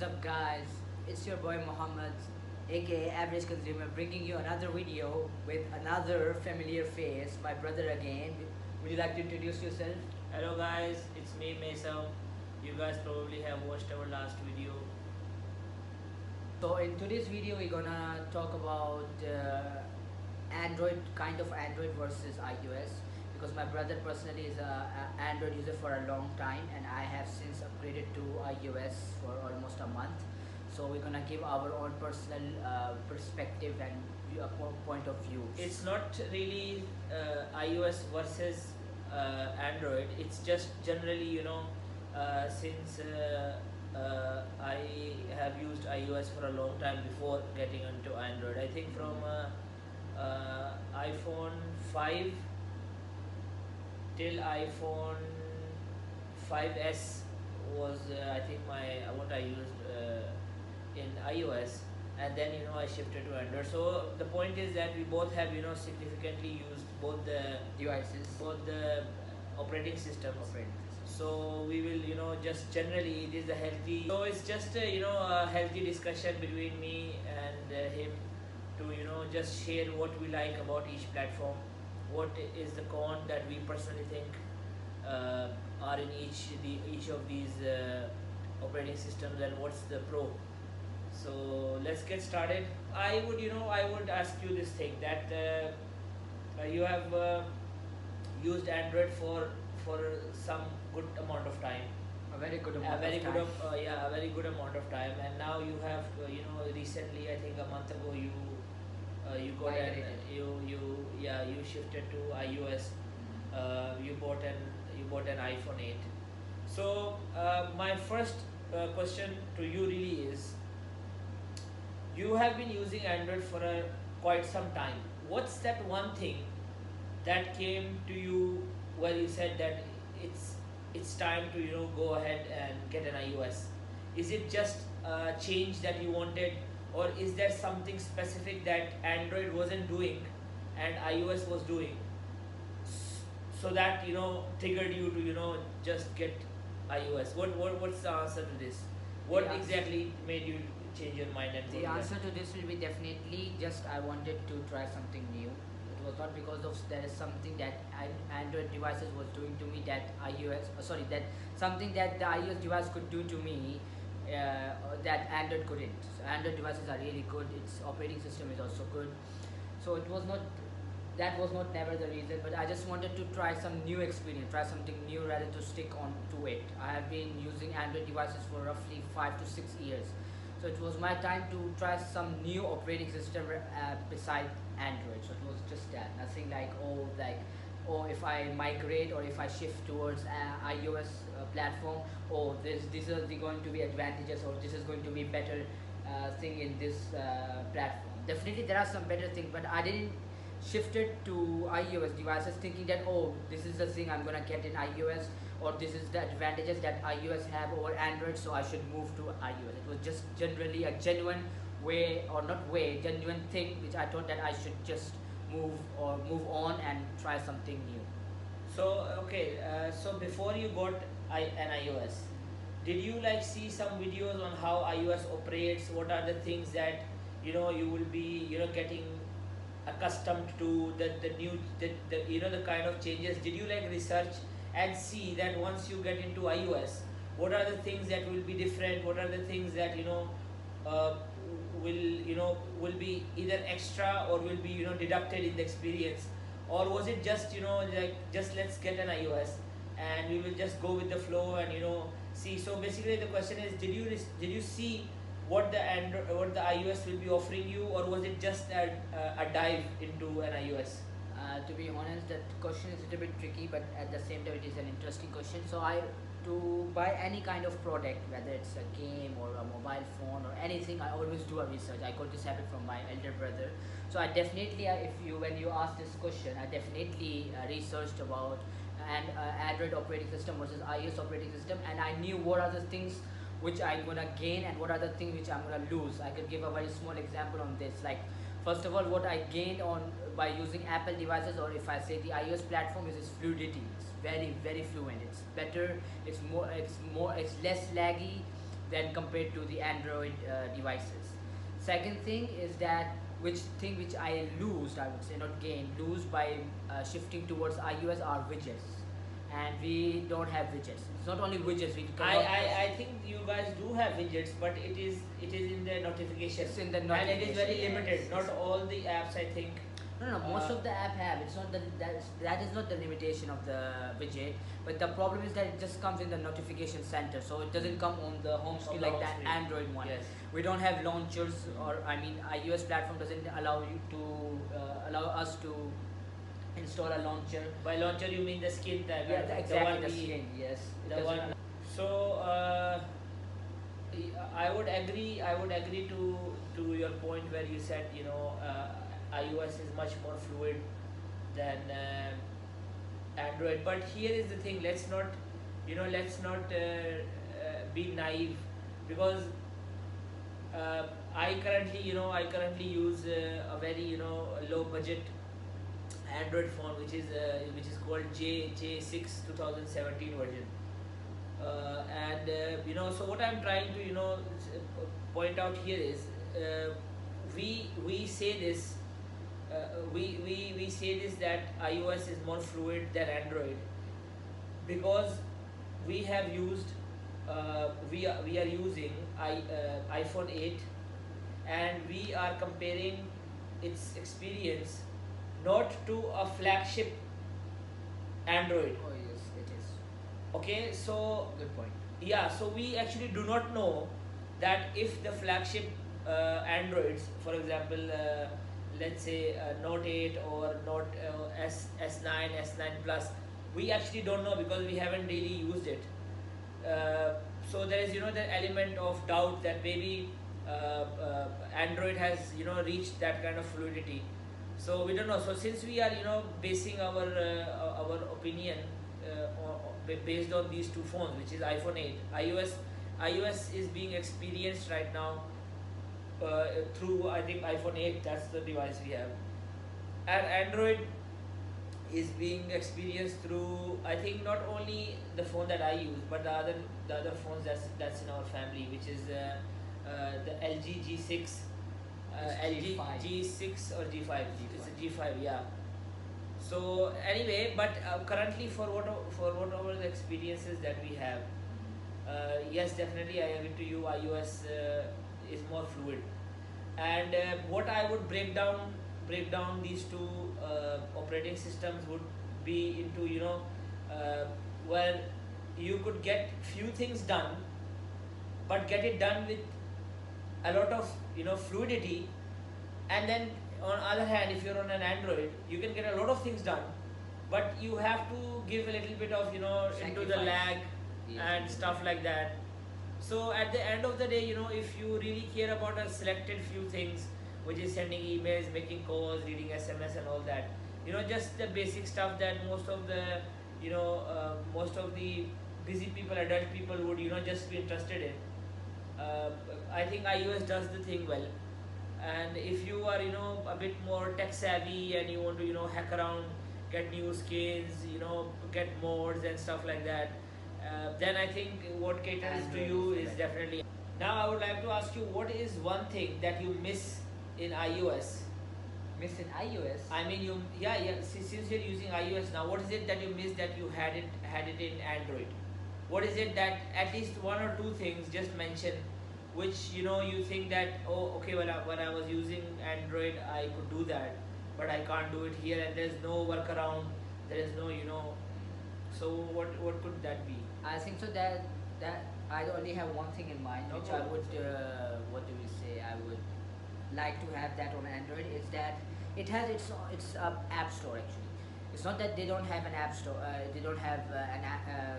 What's up guys, it's your boy Mohammed aka Average Consumer bringing you another video with another familiar face, my brother again. Would you like to introduce yourself? Hello guys, it's me Mesa. You guys probably have watched our last video. So in today's video we're gonna talk about Android, kind of Android versus iOS, because my brother personally is a Android user for a long time and I have since upgraded to iOS for almost a month. So we're gonna give our own personal perspective and point of view. It's not really iOS versus Android. It's just generally, since I have used iOS for a long time before getting into Android. I think from iPhone 5 till iPhone 5s was I think what I used in iOS, and then I shifted to Android. So the point is that we both have significantly used both the operating systems. So we will just generally it is a healthy, so it's just a healthy discussion between me and him to just share what we like about each platform, what is the con that we personally think are in each of these operating systems, and what's the pro. So let's get started. I would ask you this thing that you have used Android for some good amount of time. A very good amount of time. Yeah, a very good amount of time, and now you have recently, I think a month ago, you got you shifted to iOS. You bought an iPhone 8. So my first question to you really is, you have been using Android for quite some time. What's that one thing that came to you where you said that it's time to go ahead and get an iOS? Is it just a change that you wanted, or is there something specific that Android wasn't doing and iOS was doing, so that triggered you to just get iOS? What's the answer to this? What exactly made you change your mind? And the answer to this will be definitely just I wanted to try something new. It was not because of there is something that Android devices was doing to me that that something that the iOS device could do to me that Android couldn't. So Android devices are really good. Its operating system is also good. So that was not never the reason, but I just wanted to try some new experience, try something new rather to stick on to it. I have been using Android devices for roughly 5 to 6 years. So it was my time to try some new operating system beside Android. So it was just that, nothing like if I migrate or if I shift towards iOS platform, these are going to be advantages, or this is going to be better thing in this platform. Definitely there are some better things, but I didn't shifted to iOS devices thinking that this is the thing I'm gonna get in iOS, or this is the advantages that iOS have over Android, so I should move to iOS. It was just generally a genuine genuine thing which I thought that I should just move on and try something new. So okay, so before you got an iOS, did you see some videos on how iOS operates? What are the things that you will be getting accustomed to, the kind of changes? Did you research and see that once you get into iOS, what are the things that will be different? What are the things that will be either extra or will be deducted in the experience? Or was it just just let's get an iOS and we will just go with the flow and see? So basically the question is, did you see what the iOS will be offering you, or was it just a dive into an iOS? To be honest, that question is a little bit tricky, but at the same time it is an interesting question. So to buy any kind of product, whether it's a game or a mobile phone or anything, I always do a research. I got this habit from my elder brother. So I definitely, when you ask this question, I definitely researched about Android operating system versus iOS operating system, and I knew what are the things which I'm gonna gain and what are the things which I'm gonna lose. I could give a very small example on this. Like, first of all, what I gained by using Apple devices, or if I say the iOS platform, is its fluidity. It's very fluent. It's better. It's less laggy. than compared to the Android devices. Second thing is that which I lose, I would say, not gain, lose by shifting towards iOS are widgets, and we don't have widgets. It's not only widgets, we cannot. I think you guys do have widgets, but it is in the notification, It's in the and it is very notification, limited. yes, Not yes. all the apps, I think. No, no, most Uh, of the app have. It's not that is not the limitation of the widget, but the problem is that it just comes in the notification center, so it doesn't come on the home On screen the like home that screen. Android one. Yes. We don't have launchers, or I mean, iOS platform doesn't allow you to allow us to install a launcher. By launcher, you mean the skin tag, Yeah, right? exactly one the we, skin. Yes, it the doesn't one. allow- So I would agree. I would agree to your point where you said, iOS is much more fluid than Android. But here is the thing. Let's not be naive, because I currently use a very low budget Android phone, which is called J6 2017 version. So what I'm trying to point out here is, we say this, we say this, that iOS is more fluid than Android, because we have used we are using iPhone 8, and we are comparing its experience not to a flagship Android. Oh yes, it is. Okay, so Good point. yeah, so we actually do not know that if the flagship Androids, for example, let's say Note 8 or Note S9, S9 Plus, we actually don't know, because we haven't really used it. So there is the element of doubt that maybe Android has reached that kind of fluidity. So we don't know. So since we are basing our opinion based on these two phones, which is iPhone 8, iOS is being experienced right now through, I think, iPhone 8. That's the device we have, and Android is being experienced through, I think, not only the phone that I use, but the other phones that's in our family, which is the LG G6, LG G5. G6 or G5. It's a G5, yeah. So anyway, but currently, for whatever the experiences that we have, yes, definitely I agree to you. iOS is more fluid, and what I would break down these two operating systems would be into, where you could get few things done, but get it done with a lot of fluidity. And then on other hand, if you're on an Android, you can get a lot of things done, but you have to give a little bit of into the Sacrifice. lag Yes, and into stuff the like that. So at the end of the day, if you really care about a selected few things, which is sending emails, making calls, reading SMS, and all that, just the basic stuff that most of the busy people, adult people would just be interested in. I think iOS does the thing well. And if you are a bit more tech savvy, and you want to hack around, get new skins, get mods and stuff like that, then I think what caters to Android you is the is better. definitely. Now I would like to ask you, what is one thing that you miss in iOS? Miss in iOS. I mean, since you're using iOS now, what is it that you miss that you had it in Android? What is it that, at least one or two things, just mention, which you think that, oh, okay, when I was using Android, I could do that, but I can't do it here, and there's no workaround, there is no. So what could that be? I think so that I only have one thing in mind, No which I problem. would what do we say? I would like to have that on Android. Is that it has its app store actually. It's not that they don't have an app store. They don't have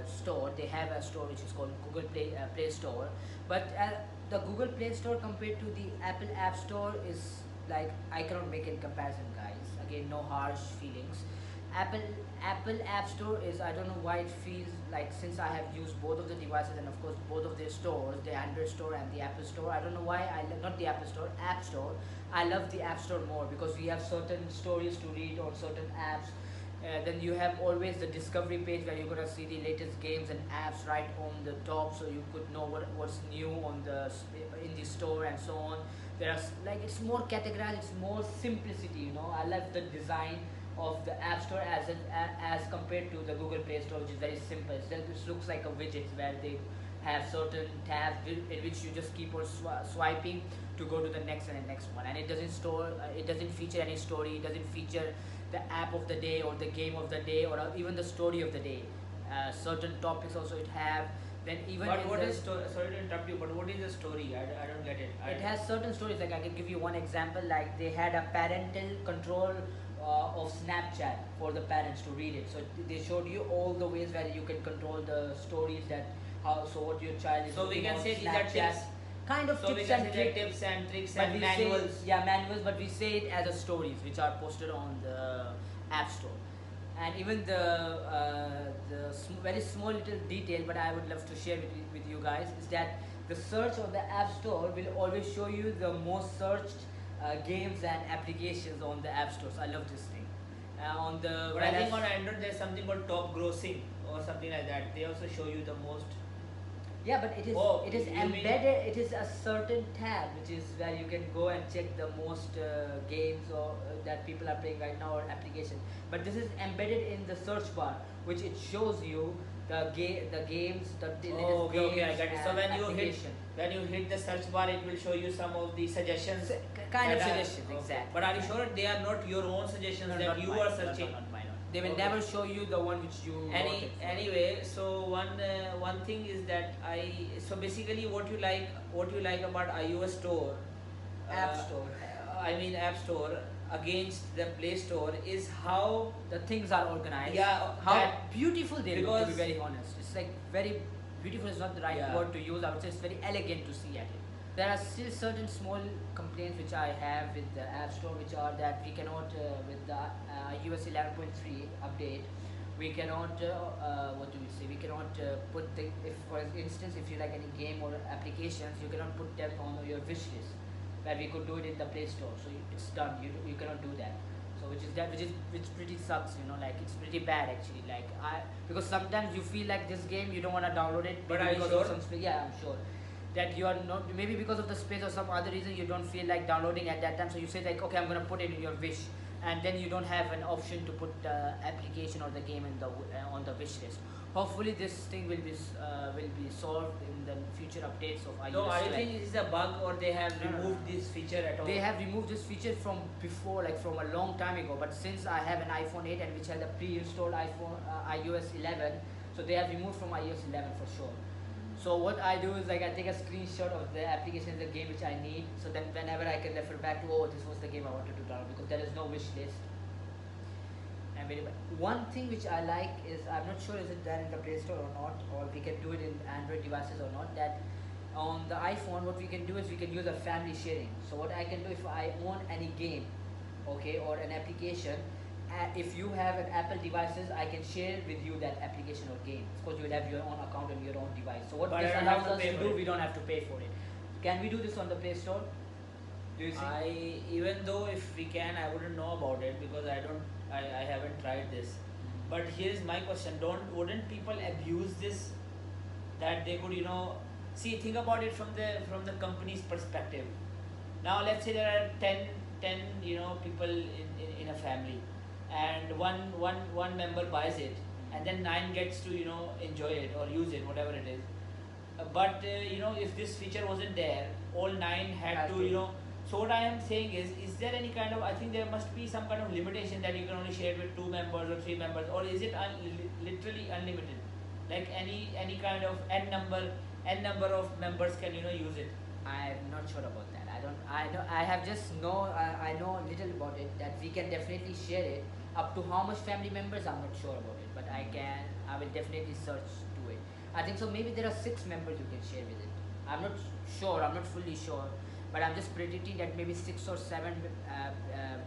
store. They have a store which is called Google Play Store. But the Google Play Store compared to the Apple App Store is like, I cannot make a comparison, guys. Again, no harsh feelings. Apple Apple App Store is, I don't know why it feels like, since I have used both of the devices and of course both of their stores, the Android store and the Apple Store. I don't know why not the Apple Store, App Store. I love the App Store more because we have certain stories to read on certain apps. Then you have always the discovery page where you're gonna see the latest games and apps right on the top, so you could know what's new on in the store and so on. Like it's more categorized, it's more simplicity. You know, I love the design of the App Store as compared to the Google Play Store, which is very simple. It looks like a widget where they have certain tabs in which you just keep on swiping to go to the next and the next one, and it doesn't it doesn't feature any story, it doesn't feature the app of the day or the game of the day or even the story of the day. Certain topics also it have. Then even but what is sorry to interrupt you, but what is the story? I don't get it. It has certain stories. Like I can give you one example. Like they had a parental control of Snapchat for the parents to read it. So they showed you all the ways where you can control the stories, that how, so what your child is. So we can say these are Snapchat. tips. Kind of So tips we and can say tricks. tips and tricks But and we manuals. say, yeah, manuals, but we say it as a stories which are posted on the App Store. And even very small little detail, but I would love to share with you guys, is that the search on the App Store will always show you the most searched games and applications on the App Store. So I love this thing. On the But I think on Android there's something called top grossing or something like that. They also show you the most. yeah, but it is you mean- embedded. It is a certain tab which is where you can go and check the most games or that people are playing right now, or application. But this is embedded in the search bar, which it shows you the games, the latest Oh, okay, games I get it. So and application. when you hit the search bar, it will show you some of the suggestions. Kind of that are- suggestions, okay. exactly. But are you sure they are not your own suggestions No, that not you mine, are no, searching? not mine. They will Okay. never show you the one which you wanted for. Anyway, so one thing is that so basically what you like about iOS store, App Store. I mean App Store against the Play Store is how The things are organized. Yeah, How that- beautiful they look, to because- be very honest. It's like very beautiful is not the right Yeah. word to use. I would say it's very elegant to see at it. There are still certain small complaints which I have with the App Store, which are that we cannot, with the iOS 11.3 update, we cannot, what do we say, we cannot put the, if for instance, if you like any game or applications, you cannot put them on your wish list, where we could do it in the Play Store. So it's done, you cannot do that. So which pretty sucks, you know, like it's pretty bad actually. Like because sometimes you feel like this game you don't want to download it, But maybe are you because sure? of some space. Yeah, I'm sure that you are not, maybe because of the space or some other reason you don't feel like downloading at that time. So you say like, okay, I'm gonna put it in your wish, and then you don't have an option to put the application or the game in the on the wish list. Hopefully this thing will be solved in the future updates of iOS no, I 12. think it is a bug or they have No, no, no. removed this feature at all. They have removed this feature from before, like from a long time ago. But since I have an iPhone 8 and which has a pre-installed iOS 11, so they have removed from iOS 11 for sure. So what I do is like I take a screenshot of the application, the game which I need. So then whenever I can refer back to, oh, this was the game I wanted to download, because there is no wish list. And one thing which I like is, I'm not sure is it there in the Play Store or not, or we can do it in Android devices or not, that on the iPhone what we can do is we can use a family sharing. So what I can do, if I own any game, okay, or an application, if you have an Apple devices, I can share with you that application or game. Of course, you will have your own account on your own device. So what But this I don't have allows to us pay to for do, it. we don't have to pay for it. Can we do this on the Play Store? Do you think? Even though if we can, I wouldn't know about it because I haven't tried this. But here's my question: wouldn't people abuse this? That they could, see, think about it from the company's perspective. Now, let's say there are 10 people in a family, and one member buys it, and then 9 gets to enjoy it or use it, whatever it is. But if this feature wasn't there, all 9 had to. So what I am saying is there any kind of, I think there must be some kind of limitation that you can only share with 2 members or 3 members, or is it literally unlimited? Like any kind of n number of members can use it. I'm not sure about that. I have just I know a little about it, that we can definitely share it up to how much family members. I'm not sure about it, but I will definitely search to it. I think so. Maybe there are 6 members you can share with it. I'm not sure. I'm not fully sure, but I'm just predicting that maybe 6 or 7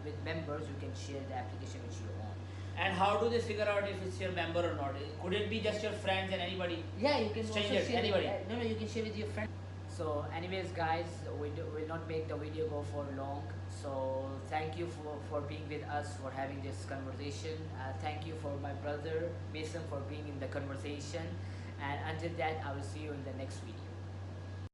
with members you can share the application which you own. And how do they figure out if it's your member or not? Could it be just your friends and anybody? Yeah, you can Strangers, also share anybody. no, you can share with your friends. So anyways guys, will not make the video go for long. So thank you for being with us, for having this conversation. Thank you for my brother Mason for being in the conversation, and until that I will see you in the next video.